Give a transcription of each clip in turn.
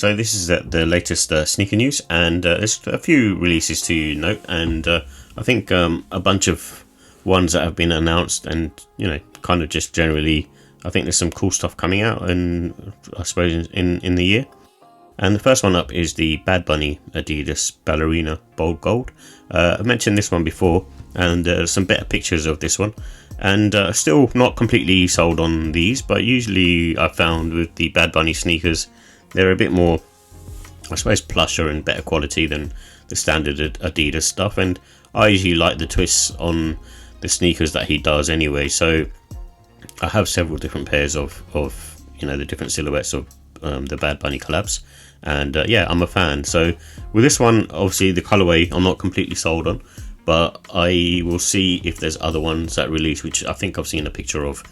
So this is the latest sneaker news, and there's a few releases to note, and I think a bunch of ones that have been announced, and kind of just generally, I think there's some cool stuff coming out, and I suppose in the year. And the first one up is the Bad Bunny Adidas Ballerina Bold Gold. I mentioned this one before, and some better pictures of this one. And still not completely sold on these, but usually I found with the Bad Bunny sneakers, they're a bit more, I suppose, plusher and better quality than the standard Adidas stuff. And I usually like the twists on the sneakers that he does anyway. So I have several different pairs of the different silhouettes of the Bad Bunny collabs. And yeah, I'm a fan. So with this one, obviously the colorway I'm not completely sold on, but I will see if there's other ones that release, which I think I've seen a picture of,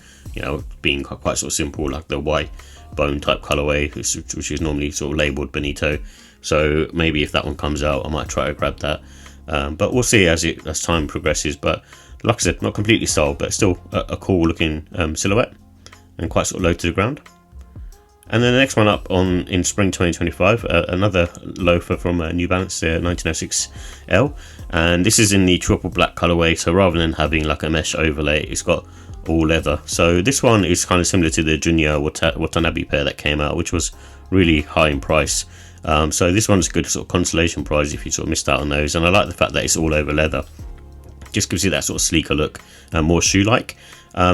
being quite sort of simple, like the white bone type colorway, which is normally sort of labeled Benito. So maybe if that one comes out, I might try to grab that. But we'll see as time progresses. But like I said, not completely sold, but still a cool looking silhouette and quite sort of low to the ground. And then the next one up in spring 2025, another loafer from New Balance, 1906L, and this is in the triple black colorway. So rather than having like a mesh overlay, it's got all leather. So this one is kind of similar to the Junior Watanabe pair that came out, which was really high in price. So this one's a good sort of consolation prize if you sort of missed out on those. And I like the fact that it's all over leather. Just gives you that sort of sleeker look and more shoe-like.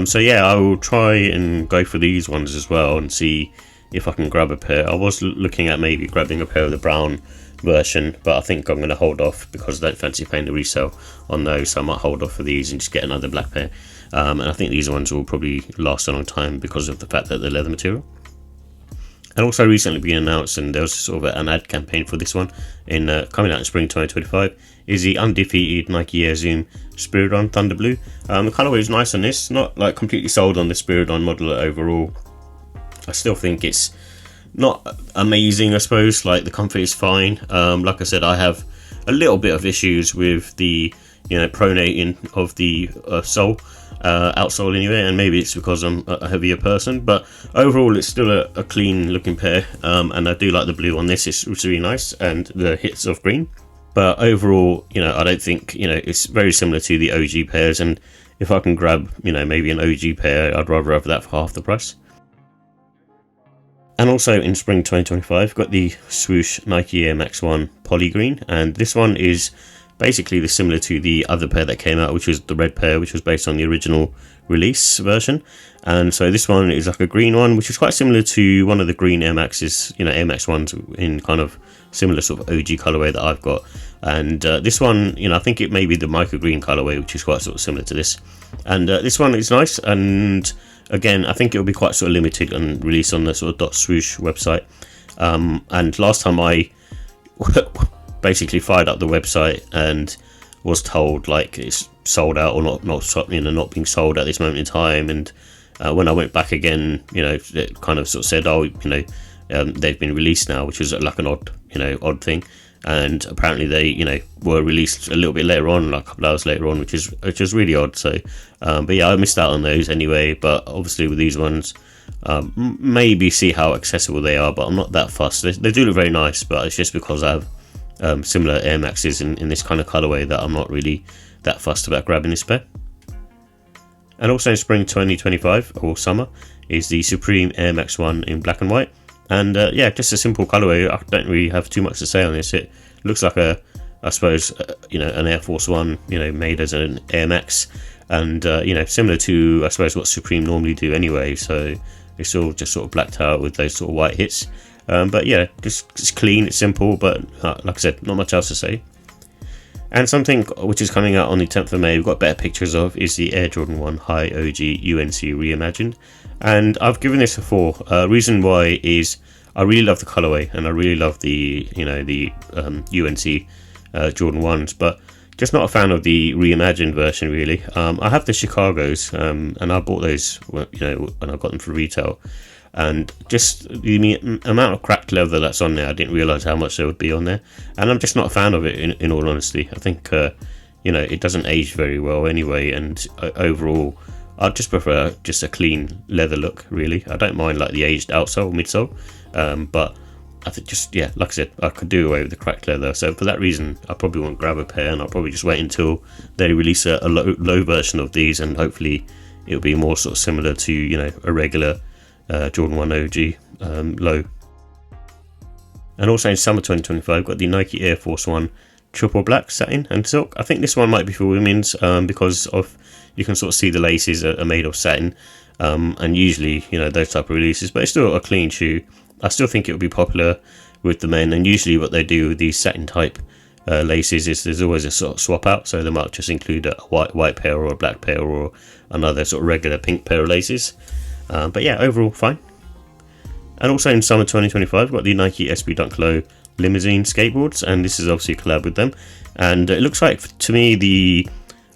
So yeah, I will try and go for these ones as well and see if I can grab a pair. I was looking at maybe grabbing a pair of the brown version, but I think I'm going to hold off because I don't fancy paying the resale on those. So I might hold off for these and just get another black pair. And I think these ones will probably last a long time because of the fact that they're leather material. And also recently been announced, and there was sort of an ad campaign for this one in coming out in spring 2025, is the Undefeated Nike Air Zoom Spiridon Thunder Blue. The colorway is nice on this. Not like completely sold on the Spiridon model overall. I still think it's not amazing, I suppose. Like the comfort is fine. Like I said, I have a little bit of issues with the pronating of the sole, outsole anyway, and maybe it's because I'm a heavier person, but overall it's still a clean looking pair, and I do like the blue on this. It's really nice, and the hits of green. But overall, I don't think it's very similar to the OG pairs, and if I can grab maybe an OG pair, I'd rather have that for half the price. And also in spring 2025, got the swoosh Nike Air Max 1 Poly Green, and this one is basically similar to the other pair that came out, which was the red pair, which was based on the original release version. And so this one is like a green one, which is quite similar to one of the green Air Maxes, Air Max ones in kind of similar sort of OG colorway that I've got. And this one, I think it may be the mica green colorway, which is quite sort of similar to this. And this one is nice, and again, I think it will be quite sort of limited and released on the sort of .swoosh website. And last time I basically fired up the website and was told like it's sold out or not being sold at this moment in time. And when I went back again, it kind of sort of said, they've been released now, which was like an odd thing. And apparently they were released a little bit later on, like a couple hours later on, which is really odd. So but yeah, I missed out on those anyway. But obviously with these ones, maybe see how accessible they are, but I'm not that fussed. They do look very nice, but it's just because I have similar Air Maxes in this kind of colorway that I'm not really that fussed about grabbing this pair. And also in spring 2025 or summer is the Supreme Air Max 1 in black and white. And yeah, just a simple colorway. I don't really have too much to say on this. It looks like I suppose an Air Force One, made as an Air Max, and similar to I suppose what Supreme normally do anyway. So it's all just sort of blacked out with those sort of white hits. But yeah, it's clean, it's simple, but like I said, not much else to say. And something which is coming out on the 10th of May, we've got better pictures of, is the Air Jordan 1 High OG UNC Reimagined. And I've given this a 4. Reason why is I really love the colorway, and I really love the UNC Jordan 1s, but just not a fan of the reimagined version really. I have the Chicagos, and I bought those when I got them for retail. And just the amount of cracked leather that's on there, I didn't realise how much there would be on there. And I'm just not a fan of it, in all honesty. I think, it doesn't age very well anyway. And overall, I just prefer just a clean leather look, really. I don't mind like the aged outsole, midsole. But I think just, yeah, like I said, I could do away with the cracked leather. So for that reason, I probably won't grab a pair, and I'll probably just wait until they release a low version of these, and hopefully it'll be more sort of similar to, you know, a regular Jordan 1 OG low. And also in summer 2025, got the Nike Air Force 1 triple black satin and silk. I think this one might be for women's because of, you can sort of see the laces are made of satin, and usually, you know, those type of releases, but it's still a clean shoe. I still think it will be popular with the men, and usually what they do with these satin type laces is there's always a sort of swap out, so they might just include a white pair or a black pair or another sort of regular pink pair of laces. But yeah, overall fine. And also in summer 2025, got the Nike SB Dunk Low Limousine skateboards, and this is obviously a collab with them. And it looks like, to me, the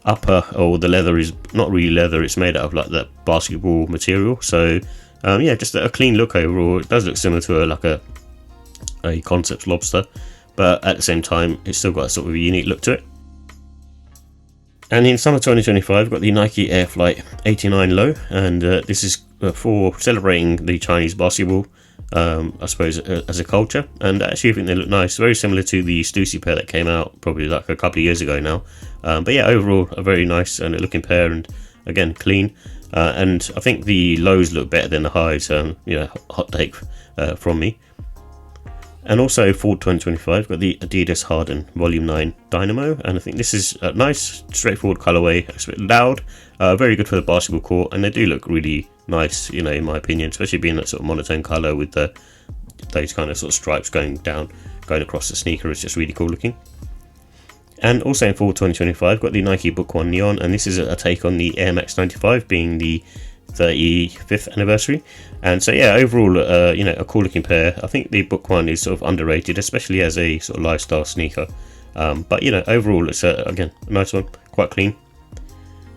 upper, or the leather, is not really leather, it's made out of like that basketball material. So yeah, just a clean look overall. It does look similar to like a Concepts Lobster, but at the same time it's still got a sort of a unique look to it. And in summer 2025, got the Nike Air Flight 89 Low, and this is for celebrating the Chinese basketball, I suppose, as a culture. And actually I think they look nice, very similar to the Stussy pair that came out probably like a couple of years ago now. But yeah, overall a very nice and looking pair, and again clean. And I think the lows look better than the highs, you know, hot take from me. And also for 2025, got the Adidas Harden Volume 9 Dynamo, and I think this is a nice straightforward colorway. It's a bit loud, very good for the basketball court, and they do look really nice, you know, in my opinion, especially being that sort of monotone color with those kind of sort of stripes going across the sneaker. It's just really cool looking. And also in fall 2025, got the Nike Book 1 Neon, and this is a take on the Air Max 95, being the 35th anniversary. And so yeah, overall, you know, a cool looking pair. I think the Book 1 is sort of underrated, especially as a sort of lifestyle sneaker. But you know, overall, it's again a nice one, quite clean.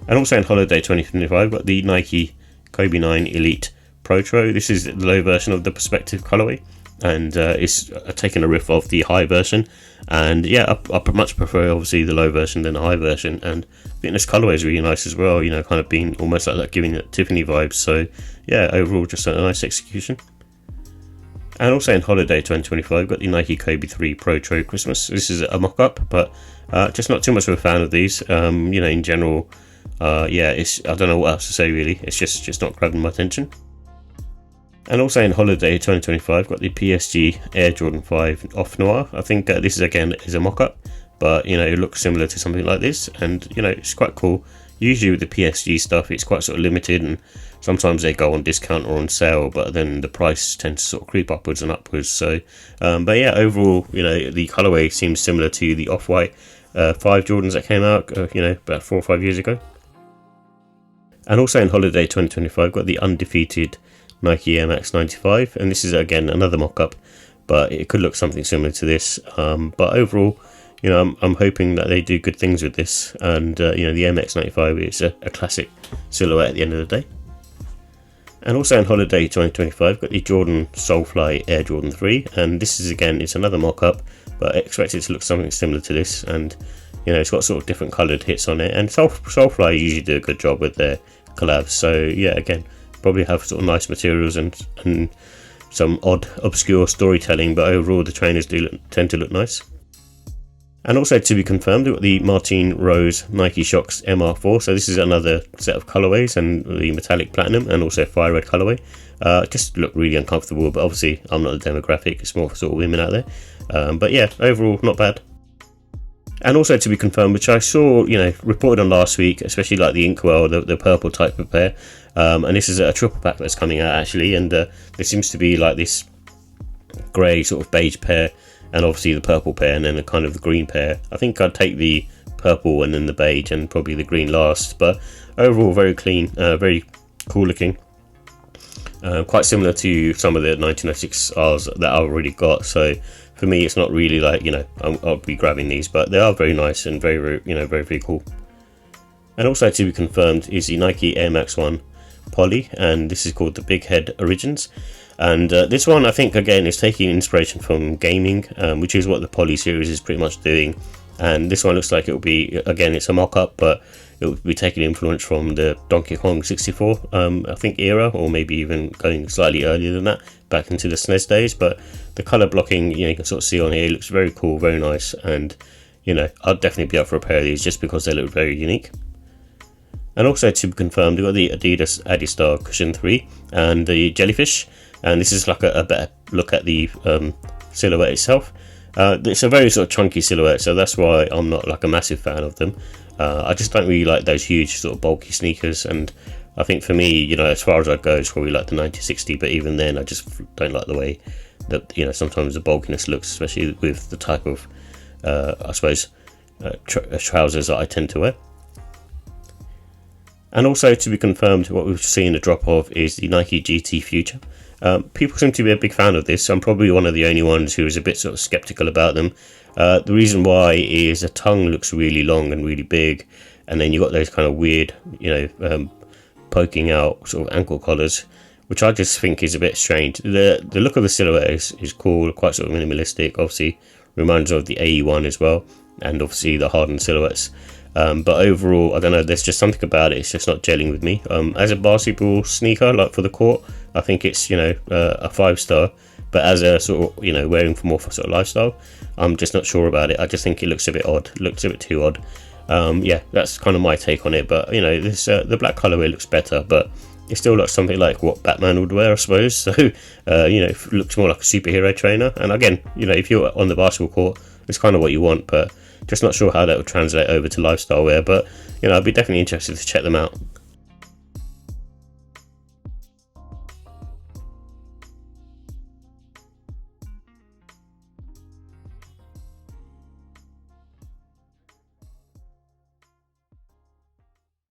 And also in holiday 2025, got the Nike Kobe 9 Elite Protro. This is the low version of the Perspective colorway, and it's taking a riff of the high version. And yeah, I much prefer obviously the low version than the high version, and I think this colorway is really nice as well, you know, kind of being almost like that, giving it Tiffany vibes. So yeah, overall just a nice execution. And also in holiday 2025, got the Nike Kobe 3 Protro Christmas. This is a mock-up, but just not too much of a fan of these. You know, in general, yeah, I don't know what else to say really, it's just not grabbing my attention. And also in holiday 2025, got the PSG Air Jordan 5 Off Noir. I think this is again is a mock-up, but you know, it looks similar to something like this, and you know, it's quite cool. Usually with the PSG stuff, it's quite sort of limited, and sometimes they go on discount or on sale, but then the price tends to sort of creep upwards and upwards. So but yeah, overall, you know, the colorway seems similar to the Off-White 5 Jordans that came out you know, about 4 or 5 years ago. And also in holiday 2025, got the Undefeated Nike Air Max 95, and this is again another mock-up, but it could look something similar to this. But overall, you know, I'm hoping that they do good things with this, and you know, the Air Max 95 is a classic silhouette at the end of the day. And also in holiday 2025, got the Jordan Solefly Air Jordan 3, and this is again, it's another mock-up, but I expect it to look something similar to this. And you know, it's got sort of different coloured hits on it, and Solefly usually do a good job with their collabs. So yeah, again, probably have sort of nice materials and some odd obscure storytelling, but overall the trainers do tend to look nice. And also to be confirmed, we've got the Martine Rose Nike Shox MR4. So this is another set of colorways, and the metallic platinum and also fire red colorway. Just look really uncomfortable, but obviously I'm not the demographic, it's more for sort of women out there. But yeah, overall not bad. And also to be confirmed, which I saw, you know, reported on last week, especially like the Inkwell, the purple type of pair. And this is a triple pack that's coming out actually, and there seems to be like this grey sort of beige pair, and obviously the purple pair, and then the kind of the green pair. I think I'd take the purple and then the beige and probably the green last, but overall very clean, very cool looking. Quite similar to some of the 1906 Rs that I've already got, so for me it's not really like, you know, I'll be grabbing these, but they are very nice and very, you know, very cool. And also to be confirmed is the Nike Air Max 1 Poly, and this is called the Big Head Origins. And this one I think again is taking inspiration from gaming, which is what the Poly series is pretty much doing. And this one looks like it will be, again, it's a mock-up, but it will be taking influence from the Donkey Kong 64 I think era, or maybe even going slightly earlier than that, back into the SNES days, but the color blocking, you know, you can sort of see on here, looks very cool, very nice, and you know, I'd definitely be up for a pair of these just because they look very unique. And also to be confirmed, we've got the Adidas Adistar Cushion 3 and the Jellyfish, and this is like a better look at the silhouette itself. It's a very sort of chunky silhouette, so that's why I'm not like a massive fan of them. I just don't really like those huge sort of bulky sneakers, and I think for me, you know, as far as I'd go, it's probably like the 9060, but even then I just don't like the way that, you know, sometimes the bulkiness looks, especially with the type of I suppose trousers that I tend to wear. And also to be confirmed, what we've seen a drop of is the Nike GT Future. People seem to be a big fan of this. I'm probably one of the only ones who is a bit sort of skeptical about them. The reason why is the tongue looks really long and really big, and then you've got those kind of weird, you know, poking out sort of ankle collars, which I just think is a bit strange. The look of the silhouette is cool, quite sort of minimalistic. Obviously reminds me of the AE1 as well, and obviously the hardened silhouettes. But overall, I don't know, there's just something about it, it's just not gelling with me. As a basketball sneaker, like for the court, I think it's, you know, a 5-star, but as a sort of, you know, wearing for more for sort of lifestyle, I'm just not sure about it. I just think it looks a bit odd, looks a bit too odd. Yeah, that's kind of my take on it, but you know, this the black colorway looks better, but it still looks something like what Batman would wear, I suppose. So, you know, it looks more like a superhero trainer, and again, you know, if you're on the basketball court, it's kind of what you want, but just not sure how that would translate over to lifestyle wear. But you know, I'd be definitely interested to check them out.